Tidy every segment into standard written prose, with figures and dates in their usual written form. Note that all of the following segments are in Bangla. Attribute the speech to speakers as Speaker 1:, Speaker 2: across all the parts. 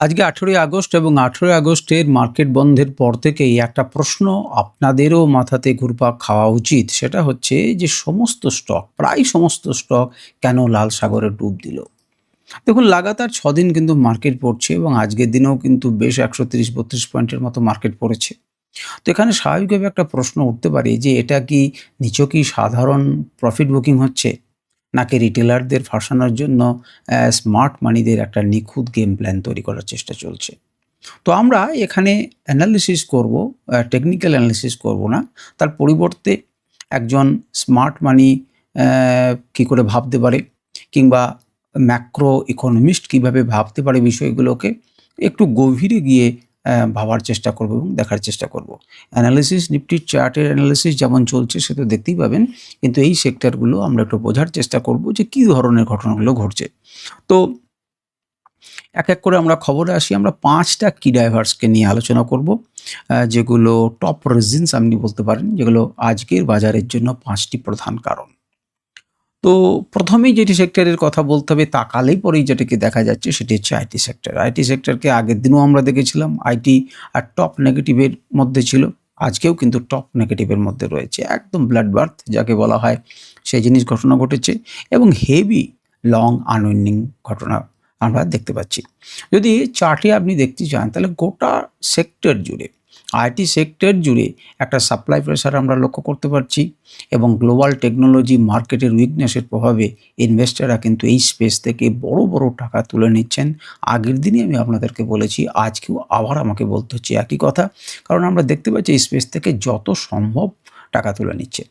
Speaker 1: আজকে ১৮ই আগস্ট এবং ১৮ই আগস্টের মার্কেট বন্ধের পর থেকেই একটা প্রশ্ন আপনাদেরও মাথাতে ঘুরপাক খাওয়া উচিত। সেটা হচ্ছে যে সমস্ত স্টক, প্রায় সমস্ত স্টক কেন লাল সাগরে ডুব দিল? দেখুন লাগাতার ৬ দিন কিন্তু মার্কেট পড়ছে এবং আজকের দিনেও কিন্তু বেশ ১৩০-৩২ পয়েন্টের মতো মার্কেট পড়েছে। তো এখানে স্বাভাবিকভাবে একটা প্রশ্ন উঠতে পারে যে এটা কি নিছকই সাধারণ প্রফিট বুকিং হচ্ছে? নাকি রিটেলারদের ফাঁসানোর জন্য স্মার্ট মানিদের একটা নিখুঁত গেম প্ল্যান তৈরি করার চেষ্টা চলছে? তো আমরা এখানে অ্যানালিসিস করব, টেকনিক্যাল অ্যানালিসিস করব না। তার পরিবর্তে একজন স্মার্ট মানি কি করে ভাবতে পারে কিংবা ম্যাক্রো ইকোনমিস্ট কিভাবে ভাবতে পারে বিষয়গুলোকে একটু গভীরে গিয়ে ভাবার চেষ্টা করব এবং দেখার চেষ্টা করব। অ্যানালিসিস নিফটির চার্টের অ্যানালিসিস যেমন চলছে সে তো দেখতেই পাবেন। কিন্তু এই সেক্টরগুলো আমরা একটু বোঝার চেষ্টা করব যে কী ধরনের ঘটনাগুলো ঘটছে। তো এক করে আমরা খবরে আসি। আমরা ৫ টা কি ডাইভার্সকে নিয়ে আলোচনা করব। যেগুলো টপ রিজনস আপনি বলতে পারেন, যেগুলো আজকের বাজারের জন্য ৫ টি প্রধান কারণ। তো ১ম এই যেটি সেক্টরের কথা বলতে হবে তাকালেই পরেই যেটাকে দেখা যাচ্ছে সেটি হচ্ছে আইটি সেক্টর। আইটি সেক্টরকে আগের দিনও আমরা দেখেছিলাম আইটি টপ নেগেটিভের মধ্যে ছিল। আজকেও কিন্তু টপ নেগেটিভের মধ্যে রয়েছে। একদম ব্লাড বার্থ যাকে বলা হয় সেই জিনিস ঘটনা ঘটেছে এবং হেভি লং আনউইন্ডিং ঘটনা আমরা দেখতে পাচ্ছি। যদি চার্টে আপনি দেখতে চান তাহলে গোটা সেক্টর জুড়ে, আইটি সেক্টর জুড়ে একটা সাপ্লাই প্রেশার আমরা লক্ষ্য করতে পারছি এবং গ্লোবাল টেকনোলজি মার্কেটের উইকনেসের প্রভাবে ইনভেস্টররা কিন্তু এই স্পেস থেকে বড় বড় টাকা তুলে নিচ্ছেন। আগের দিনই আমি আপনাদেরকে বলেছি, আজকেও আবার আমাকে বলতে হচ্ছে একই কথা। কারণ আমরা দেখতে পাচ্ছি এই স্পেস থেকে যত সম্ভব টাকা তুলে নিচ্ছে।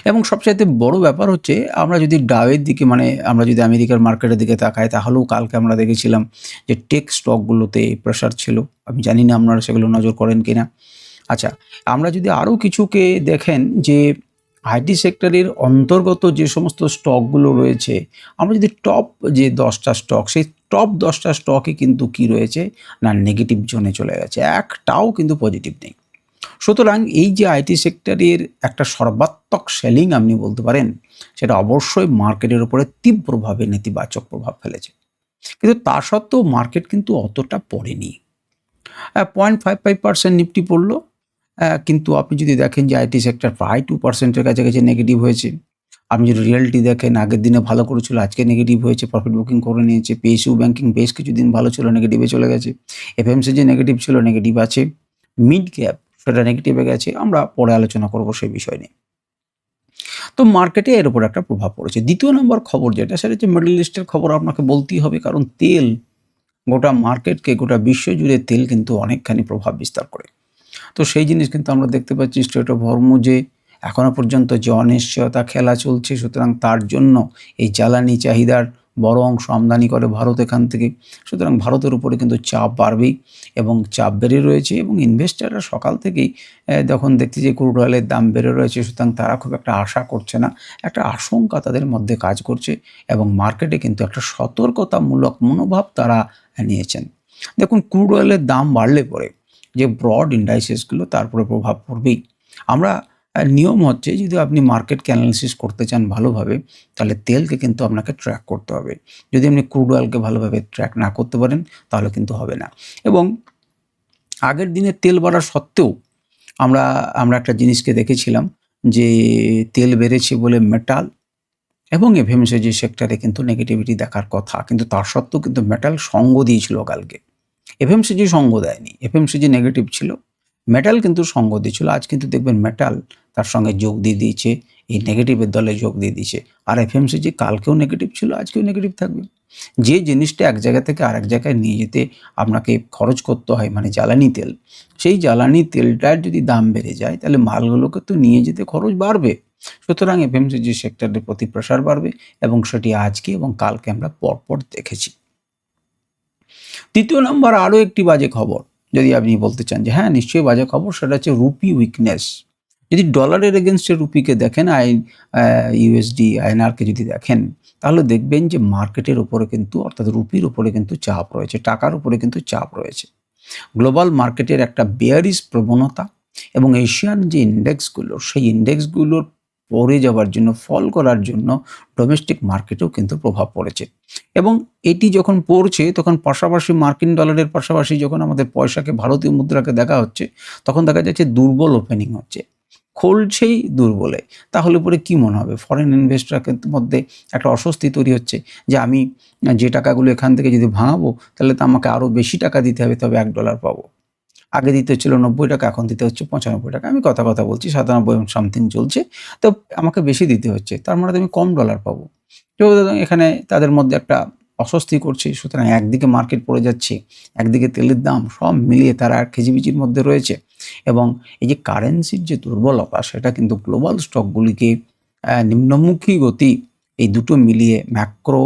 Speaker 1: এবং সবচাইতে বড় ব্যাপার হচ্ছে আমরা যদি ডাওয়ের দিকে মানে আমরা যদি আমেরিকার মার্কেটের দিকে তাকাই তাহলেও কালকে আমরা দেখেছিলাম যে টেক স্টকগুলোতে প্রেশার ছিল। আমি জানি না আপনারা সেগুলো নজর করেন কিনা। আচ্ছা, আমরা যদি আরও কিছুকে দেখেন যে আইটি সেক্টরের অন্তর্গত যে সমস্ত স্টকগুলো রয়েছে, আমরা যদি টপ যে ১০ টা স্টক, সেই টপ ১০ টা স্টকে কিন্তু কি রয়েছে না নেগেটিভ জোনে চলে গেছে। একটাও কিন্তু পজিটিভ নেই। সুতরাং এই যে আইটি সেক্টরের একটা সর্বাত্মক সেলিং আপনি বলতে পারেন, সেটা অবশ্যই মার্কেটের উপরে তীব্রভাবে নেতিবাচক প্রভাব ফেলেছে। কিন্তু তা সত্ত্বেও মার্কেট কিন্তু অতটা পড়েনি। 0.55% নিফটি পড়ল। কিন্তু আপনি যদি দেখেন যে আইটি সেক্টর প্রায় 2% এর কাছাকাছি নেগেটিভ হয়েছে। আপনি যদি রিয়েলটি দেখেন আগের দিনে ভালো করেছিল, আজকে নেগেটিভ হয়েছে, প্রফিট বুকিং করে নিয়েছে। পিএসইউ ব্যাংকিং বেশ কিছুদিন ভালো ছিল, নেগেটিভে চলে গেছে। এফএমসিজি নেগেটিভ ছিল, নেগেটিভ আছে। মিড ক্যাপ সেটা নেগেটিভে গেছে। আমরা পরে আলোচনা করব সেই বিষয় নিয়ে। তো মার্কেটে এর উপর একটা প্রভাব পড়েছে। ২য় নম্বর খবর যেটা সেটা হচ্ছে মিডল ইস্টের খবর আপনাকে বলতেই হবে, কারণ তেল গোটা মার্কেটকে, গোটা বিশ্বজুড়ে তেল কিন্তু অনেকখানি প্রভাব বিস্তার করে। তো সেই জিনিস কিন্তু আমরা দেখতে পাচ্ছি স্ট্রেইট অফ হরমুজে এখনো পর্যন্ত যে অনিশ্চয়তা খেলা চলছে, সুতরাং তার জন্য এই জ্বালানি চাহিদার বড় অংশ আমদানি করে ভারত এখান থেকে। সুতরাং ভারতের উপরে কিন্তু চাপ বাড়বেই এবং চাপ বেড়ে রয়েছে এবং ইনভেস্টররা সকাল থেকেই যখন দেখছি যে ক্রুড অয়েলের দাম বেড়ে রয়েছে, সুতরাং তারা খুব একটা আশা করছে না। একটা আশঙ্কা তাদের মধ্যে কাজ করছে এবং মার্কেটে কিন্তু একটা সতর্কতামূলক মনোভাব তারা নিয়েছেন। দেখুন ক্রুড অয়েলের দাম বাড়লে পরে যে ব্রড ইন্ডাইসেসগুলো তার উপরে প্রভাব পড়বেই। আমরা নিয়ম হচ্ছে যদি আপনি মার্কেটকে অ্যানালিসিস করতে চান ভালোভাবে, তাহলে তেলকে কিন্তু আপনাকে ট্র্যাক করতে হবে। যদি আপনি ক্রুড অয়েলকে ভালোভাবে ট্র্যাক না করতে পারেন, তাহলে কিন্তু হবে না। এবং আগের দিনে তেল বাড়া সত্ত্বেও আমরা আমরা একটা জিনিসকে দেখেছিলাম যে তেল বেড়েছে বলে মেটাল এবং এফএমসিজি সেক্টরে কিন্তু নেগেটিভিটি দেখার কথা। কিন্তু তার সত্ত্বেও কিন্তু মেটাল সঙ্গ দিয়েছিল কালকে। এফএমসিজি সঙ্গ দেয়নি। এফএমসিজি নেগেটিভ ছিল। মেটাল কিন্তু সঙ্গ দিয়েছিল। আজ কিন্তু দেখবেন মেটাল তার সঙ্গে যোগ দিয়ে দিয়েছে, এই নেগেটিভের দলে যোগ দিয়ে দিয়েছে। আর এফএমসিজি কালকেও নেগেটিভ ছিল, আজকেও নেগেটিভ থাকবে। যে জিনিসটা এক জায়গা থেকে আরেক জায়গায় নিয়ে যেতে আপনাকে খরচ করতে হয় মানে জ্বালানি তেল, সেই জ্বালানি তেলটার যদি দাম বেড়ে যায় তাহলে মালগুলোকে তো নিয়ে যেতে খরচ বাড়বে। সুতরাং এফএমসিজি সেক্টরের প্রতি প্রেশার বাড়বে এবং সেটি আজকে এবং কালকে আমরা পরপর দেখেছি। ৩য় নম্বর আরও একটি বাজে খবর যদি আপনি বলতে চান যে হ্যাঁ নিশ্চয়ই বাজে খবর, সেটা হচ্ছে রুপি উইকনেস। যদি ডলারের এগেনস্টে রুপিকে দেখেন, ইউএসডি আইএনআরকে যদি দেখেন, তাহলে দেখবেন যে মার্কেটের উপরে কিন্তু অর্থাৎ রুপির উপরে কিন্তু চাপ রয়েছে, টাকার উপরে কিন্তু চাপ রয়েছে। গ্লোবাল মার্কেটের একটা বেয়ারিশ প্রবণতা এবং এশিয়ান যে ইন্ডেক্সগুলো সেই ইন্ডেক্সগুলোর পড়ে যাওয়ার জন্য, ফল করার জন্য ডোমেস্টিক মার্কেটেও কিন্তু প্রভাব পড়েছে। এবং এটি যখন পড়ছে তখন পাশাপাশি মার্কিন ডলারের পাশাপাশি যখন আমাদের পয়সাকে, ভারতীয় মুদ্রাকে দেখা হচ্ছে, তখন দেখা যাচ্ছে দুর্বল ওপেনিং হচ্ছে। খুলছেই দুর্বলে। তাহলে পরে কি মনে হবে? ফরেন ইনভেস্টরের মধ্যে একটা অস্বস্তি তৈরি হচ্ছে যে আমি যে টাকাগুলো এখান থেকে যদি ভাঙাবো তাহলে তো আমাকে আরও বেশি টাকা দিতে হবে, তবে $1 পাবো। আগে দিতে হচ্ছিল ৳৯০, এখন দিতে হচ্ছে ৳৯৫। আমি কথা বলছি, ৯৭ সামথিং চলছে। তো আমাকে বেশি দিতে হচ্ছে। তার মানে তো আমি কম ডলার পাবো। তো এখানে তাদের মধ্যে একটা অস্বস্তি করছে। সুতরাং একদিকে মার্কেট পড়ে যাচ্ছে, একদিকে তেলের দাম, সব মিলিয়ে তারা খেজিবিজির মধ্যে রয়েছে। এবং এই যে কারেন্সির যে দুর্বলতা, সেটা কিন্তু গ্লোবাল স্টকগুলিকে নিম্নমুখী গতি, এই দুটো মিলিয়ে ম্যাক্রো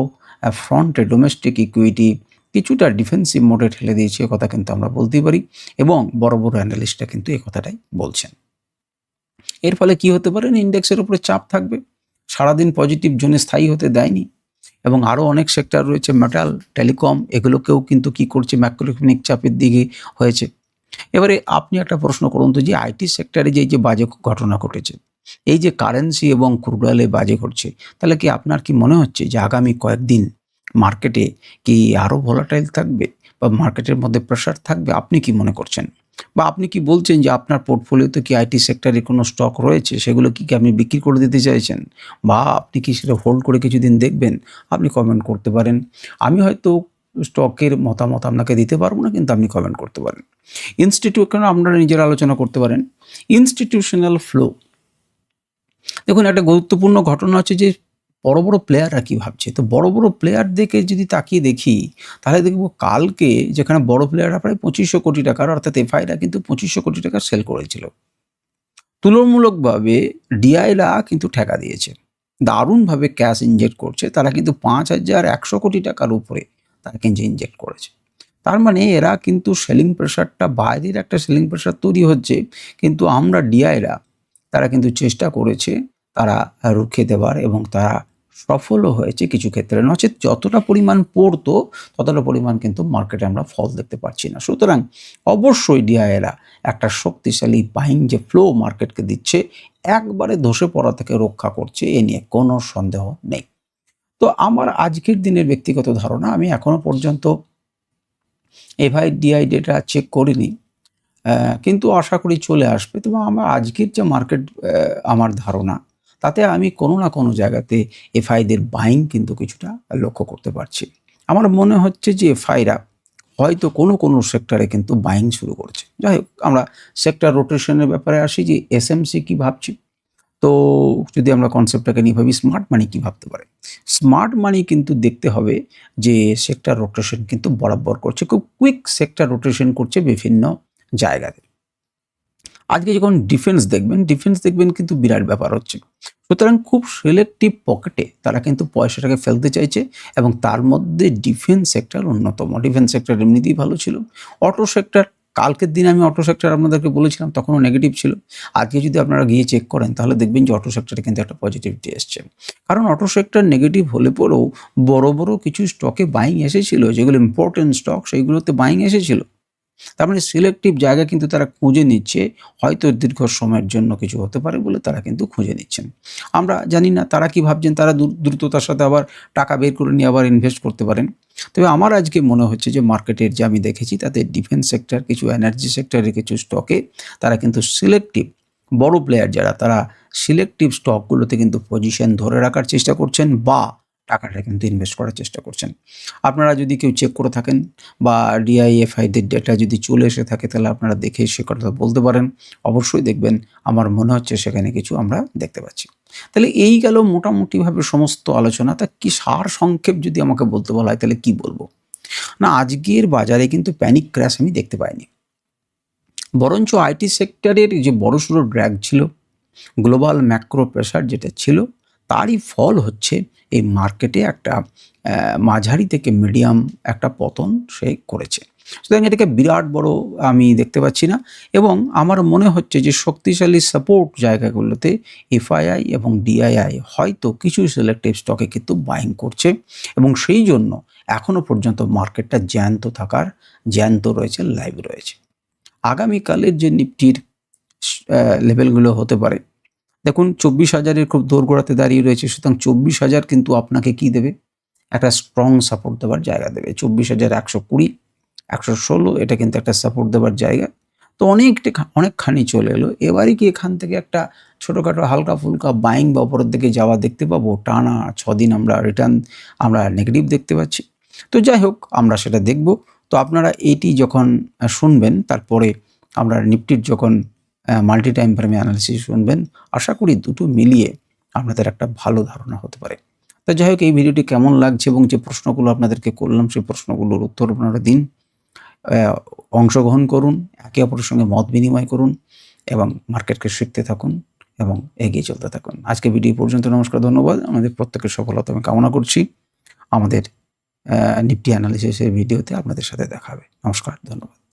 Speaker 1: ফ্রন্টে ডোমেস্টিক ইকুইটি কিছুটা ডিফেন্সিভ মোডে ঠেলে দিয়েছে, কথা কিন্তু আমরা বলতেই পারি। এবং বড় অ্যানালিস্টরা কিন্তু এই কথাটাই বলছেন। এর ফলে কি হতে পারে? ইন্ডেক্সের উপরে চাপ থাকবে। সারাদিন পজিটিভ জোনে স্থায়ী হতে দেয়নি। এবং আরও অনেক সেক্টর রয়েছে, মেটাল, টেলিকম, এগুলোকেও কিন্তু কি করছে, ম্যাক্রোইকোনমিক চাপের দিকে হয়েছে। এবারে আপনি একটা প্রশ্ন করুন তো, যে আইটি সেক্টরে যে বাজে ঘটনা ঘটেছে, এই যে কারেন্সি এবং ক্রুড অয়েলে বাজে ঘটছে, তাহলে কি আপনার কি মনে হচ্ছে যে আগামী কয়েকদিন মার্কেটে কি আরও ভোলাটাইল থাকবে বা মার্কেটের মধ্যে প্রেশার থাকবে? আপনি কি মনে করছেন? বা আপনি কি বলছেন যে আপনার পোর্টফোলিওতে কি আইটি সেক্টরে কোনো স্টক রয়েছে, সেগুলো কি আপনি বিক্রি করে দিতে চাইছেন? বা আপনি কি সেটা হোল্ড করে কিছুদিন দেখবেন? আপনি কমেন্ট করতে পারেন। আমি হয়তো স্টকের মতামত আপনাকে দিতে পারবো না, কিন্তু আপনি কমেন্ট করতে পারেন। ইনস্টিটিউশনাল আপনারা নিজেরা আলোচনা করতে পারেন। ইনস্টিটিউশনাল ফ্লো, দেখুন একটা গুরুত্বপূর্ণ ঘটনা হচ্ছে যে বড় প্লেয়াররা কী ভাবছে। তো বড় প্লেয়ারদেরকে যদি তাকিয়ে দেখি, তাহলে দেখব কালকে যেখানে বড় প্লেয়াররা প্রায় ২৫০০ কোটি টাকার, অর্থাৎ এফআইরা কিন্তু ২৫০০ কোটি টাকা সেল করেছিল। তুলনামূলকভাবে ডিআইরা কিন্তু ঠেকা দিয়েছে। দারুণভাবে ক্যাশ ইনজেক্ট করছে। তারা কিন্তু ৫,১০০ কোটি টাকার উপরে তারা কিন্তু ইনজেক্ট করেছে। তার মানে এরা কিন্তু সেলিং প্রেশারটা, বাইরের একটা সেলিং প্রেশার তৈরি হচ্ছে, কিন্তু আমরা ডিআইরা তারা কিন্তু চেষ্টা করেছে তারা রুখে দেওয়ার, এবং তারা সফলও হয়েছে কিছু ক্ষেত্রে। নচেৎ যতটা পরিমাণ পড়তো ততটা পরিমাণ কিন্তু মার্কেটে আমরা ফল দেখতে পাচ্ছি না। সুতরাং অবশ্যই ডিআইরা একটা শক্তিশালী বাইং যে ফ্লো মার্কেটকে দিচ্ছে, একবারে ধসে পড়া থেকে রক্ষা করছে, এ নিয়ে কোনো সন্দেহ নেই। তো আমার আজকের দিনের ব্যক্তিগত ধারণা, আমি এখনো পর্যন্ত এফআইডিআই ডেটা চেক করিনি, কিন্তু আশা করি চলে আসবে। তবে আমার আজকের যে মার্কেট, আমার ধারণা, তাতে আমি কোনো না কোনো জায়গাতে এফআইদের বাইং কিন্তু কিছুটা লক্ষ্য করতে পারছি। আমার মনে হচ্ছে যে এফআইরা হয়তো কোনো সেক্টরে কিন্তু বাইং শুরু করছে। যাই হোক, আমরা সেক্টর রোটেশনের ব্যাপারে আসি, যে এসএমসি কী ভাবছি। তো যদি আমরা কনসেপ্টটাকে নিয়ে ভাবি, স্মার্ট মানি কী ভাবতে পারে? স্মার্ট মানি কিন্তু দেখতে হবে যে সেক্টর রোটেশন কিন্তু বরাবর করছে, খুব কুইক সেক্টর রোটেশন করছে বিভিন্ন জায়গাতে। আজকে যখন ডিফেন্স দেখবেন কিন্তু বিরাট ব্যাপার হচ্ছে। সুতরাং খুব সিলেক্টিভ পকেটে তারা কিন্তু পয়সাটাকে ফেলতে চাইছে, এবং তার মধ্যে ডিফেন্স সেক্টর অন্যতম। ডিফেন্স সেক্টর এমনিতেই ভালো ছিল। অটো সেক্টর, কালকের দিনে আমি অটো সেক্টর আপনাদেরকে বলেছিলাম, তখনও নেগেটিভ ছিল। আজকে যদি আপনারা গিয়ে চেক করেন, তাহলে দেখবেন যে অটো সেক্টরে কিন্তু একটা পজিটিভিটি এসছে। কারণ অটো সেক্টর নেগেটিভ হলে পরেও বড় কিছু স্টকে বাইং এসেছিল, যেগুলো ইম্পর্টেন্ট স্টক, সেইগুলোতে বাইং এসেছিল। তার মানে সিলেক্টিভ জায়গা কিন্তু তারা খুঁজে নিচ্ছে, হয়তো দীর্ঘ সময়ের জন্য কিছু হতে পারে বলে তারা কিন্তু খুঁজে নিচ্ছেন। আমরা জানি না তারা কি ভাবছেন, তারা দ্রুততার সাথে আবার টাকা বের করে নিয়ে আবার ইনভেস্ট করতে পারেন। তবে আমার আজকে মনে হচ্ছে যে মার্কেটের যে আমি দেখেছি, তাতে ডিফেন্স সেক্টর, কিছু এনার্জি সেক্টরের কিছু স্টকে তারা কিন্তু সিলেক্টিভ, বড় প্লেয়ার যারা, তারা সিলেক্টিভ স্টকগুলোতে কিন্তু পজিশন ধরে রাখার চেষ্টা করছেন, বা টাকাটা কিন্তু ইনভেস্ট করার চেষ্টা করছেন। আপনারা যদি কেউ চেক করে থাকেন, বা ডিআইএফআইদের ডেটা যদি চলে এসে থাকে, তাহলে আপনারা দেখে সে কথা বলতে পারেন। অবশ্যই দেখবেন, আমার মনে হচ্ছে সেখানে কিছু আমরা দেখতে পাচ্ছি। তাহলে এই গেল মোটামুটিভাবে সমস্ত আলোচনা। তা কি সার সংক্ষেপ যদি আমাকে বলতে বলা হয়, তাহলে কি বলবো? না, আজকের বাজারে কিন্তু প্যানিক ক্র্যাশ আমি দেখতে পাইনি। বরঞ্চ আইটি সেক্টরের যে বড়সড় ড্র্যাগ ছিল, গ্লোবাল ম্যাক্রো প্রেশার যেটা ছিল, তারই ফল হচ্ছে এই মার্কেটে একটা মাঝারি থেকে মিডিয়াম একটা পতন সে করেছে। সুতরাং এটাকে বিরাট বড় আমি দেখতে পাচ্ছি না, এবং আমার মনে হচ্ছে যে শক্তিশালী সাপোর্ট জায়গাগুলোতে এফআইআই এবং ডিআইআই হয়তো কিছু সিলেক্টিভ স্টকে কিন্তু বাইং করছে, এবং সেই জন্য এখনও পর্যন্ত মার্কেটটা জ্যান্ত রয়েছে, লাইভ রয়েছে। আগামীকালের যে নিফটির লেভেলগুলো হতে পারে, দেখুন 24,000-এর খুব দোরগোড়াতে দাঁড়িয়ে রয়েছে, সুতরাং 24,000 কিন্তু আপনাকে কি দেবে? একটা স্ট্রং সাপোর্ট দেওয়ার জায়গা দেবে। 24,120, 116 এটা কিন্তু একটা সাপোর্ট দেওয়ার জায়গা। তো অনেকখানি চলে এলো। এবারে কি এখান থেকে একটা ছোটখাটো হালকা-ফুলকা বাইং বা উপরের দিকে যাওয়া দেখতে পাবো? টানা 6 দিন আমরা নেগেটিভ দেখতে পাচ্ছি। তো যাই হোক, আমরা সেটা দেখব। তো আপনারা এটি যখন শুনবেন, তারপরে আমরা নিফটির যখন মাল্টি টাইম ফ্রেমে অ্যানালিসিস শুনবেন, আশা করি দুটো মিলিয়ে আপনাদের একটা ভালো ধারণা হতে পারে। তো যাই হোক, এই ভিডিওটি কেমন লাগছে এবং যে প্রশ্নগুলো আপনাদেরকে করলাম, সেই প্রশ্নগুলোর উত্তর আপনারা দিন। অংশগ্রহণ করুন, একে অপরের সঙ্গে মত বিনিময় করুন এবং মার্কেটকে শিখতে থাকুন এবং এগিয়ে চলতে থাকুন। আজকে ভিডিও পর্যন্ত। নমস্কার, ধন্যবাদ। আমাদের প্রত্যেকের সফলতা আমি কামনা করছি। আমাদের নিফটি অ্যানালিসিসের ভিডিওতে আপনাদের সাথে দেখা হবে। নমস্কার, ধন্যবাদ।